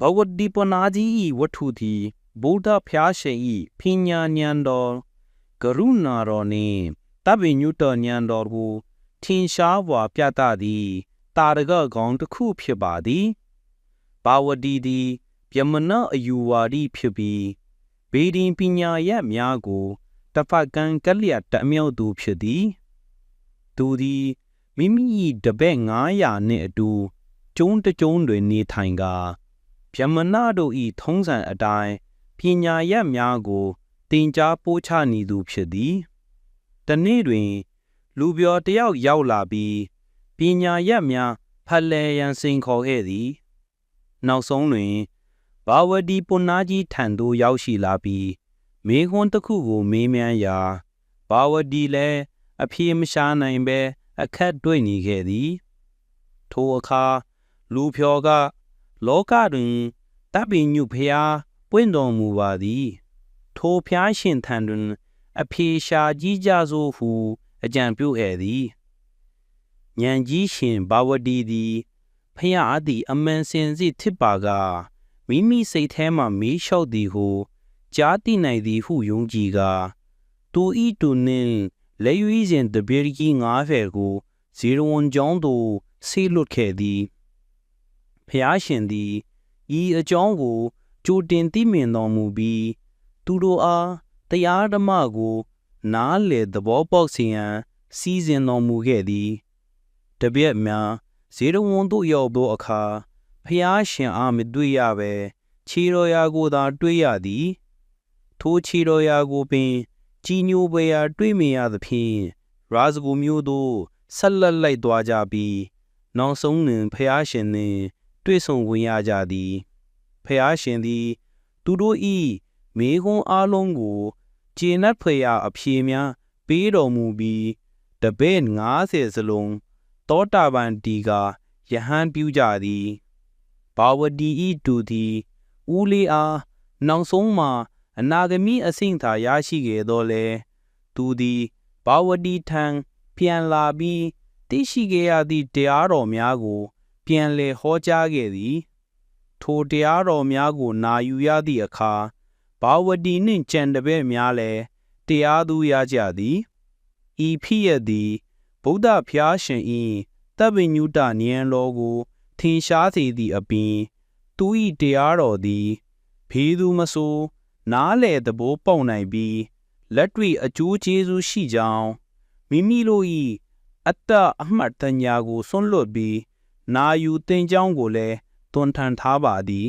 ဘဝတိပနာကြီးဤဝတ္ထုသည်ဗုဒ္ဓဖျားရှင်ဤပညာဉာဏ်တော်ကရုဏာတော်နှင့်တပ္ပိညုတဉာဏ်တော်ကိုထင်ရှားစွာပြသသည်တာရကကောင်းတစ်ခုဖြစ်ပါသည်ဘာဝတိသည်ပြမနအယူဝါဒီဖြစ်ပြီးဗေဒင်ပညာရပ်များကိုတဖတ်ကန်ကလျက်တအမြောက်သူဖြစ်သည်သူသည်မိမိ၏တပည့်900နှင့်အတူကျုံးတကျုံးတွင်နေထိုင်ကာဗျမနတို့၏ထုံးစံအတိုင်းပညာရပ်များကိုသင်ကြားပို့ချနေသူဖြစ်သည်တနေ့တွင်လူပြောတယောက်ရောက်လာပြီးပညာရပ်များဖတ်လည်ရန်စိန်ခေါ်ခဲ့သည်နောက်ဆုံးတွင်ဘာဝတိပုဏ္ဏကြီးထံသို့ရောက်ရှိလာပြီးမေခွန်းတစ်ခုကိုမေးမြန်းရာဘာဝတိလည်းအဖြေမရှာနိုင်ဘဲအခက်တွေ့နေခဲ့သည်ထိုအခါလူဖြောကလောကတွင်တပ္ပိညုဖျားပွင့်တော်မူပါသည်ထိုဖျားရှင်ထံတွင်အဖြေရှာကြည့်ကြစို့ဟုအကြံပြုခဲ့သည်ဉာဏ်ကြီးရှင်ဘာဝတိသည်ဖျားသည်အမှန်စင်စစ်ဖြစ်ပါကမိမိစိတ်ထဲမှမေးလျှောက်သည်ဟုကြားသိနိုင်သည်ဟုယုံကြည်ကာသူဤသူနှင့်လက်ရွေးစဉ်တပည့်ကြီး90ကိုဇေရဝန်ကျောင်းသို့ဆေးလွတ်ခဲ့သည်ဖျားရှင်သည်ဤအကြောင်းကိုကြိုတင်သိမြင်တော်မူပြီးသူတို့အားတရားဓမ္မကိုနားလည်သဘောပေါက်စေရန်စီစဉ်တော်မူခဲ့သည်တပည့်များဇေရဝန်သို့ရောက်သောအခါဖျားရှင်အားမတွေ့ရဘဲခြေတော်ရာကိုသာတွေ့ရသည်ထိုခြေတော်ရာကိုပင်ကြီးညိုပွေရာတွေ့မြင်ရသဖြင့်ရာဇဂုမျိုးသို့ဆက်လက်လိုက်သွားကြပြီးနောက်ဆုံးတွင်ဖျားရှင်နှင့်တွေ့ဆုံဝင်ရကြသည်ဖျားရှင်သည်သူတို့၏မေခွန်းအားလုံးကိုကျေနပ်ဖွယ်ရာအဖြေများပေးတော်မူပြီးတပည့်90စလုံးတောတာပန်တီကယဟန်ပြုကြသည်ဘာဝတိဤတူသည်ဦးလေးအားနောက်ဆုံးမှာအနာဂမိအဆင့်သာရရှိခဲ့တော်လဲသူသည်ဘာဝတိထံပြန်လာပြီးသိရှိခဲ့ရသည့်တရားတော်များကိုပြန်လည်ဟောကြားခဲ့သည်ထိုတရားတော်များကိုနာယူရသည့်အခါဘာဝတိနှင့်ကြံတပည့်များလည်းတရားသူရကြသည်ဤဖြစ်ရသည်ဗုဒ္ဓဖျားရှင်၏တပ္ပိညုတဉာဏ်တော်ကိုထင်ရှားစေသည့်အပြင်သူ၏တရားတော်သည်ဘေးသူမဆိုနားလည်သဘောပေါက်နိုင်ပြီးလက်တွေ့အကျိုးကျေးဇူးရှိကြောင်းမိမိတို့၏အတ္တအမှတ်တညာကိုစွန့်လွတ်ပြီးနာယူသင်ကြောင်းကိုလည်းတွန်းထန်ထားပါသည်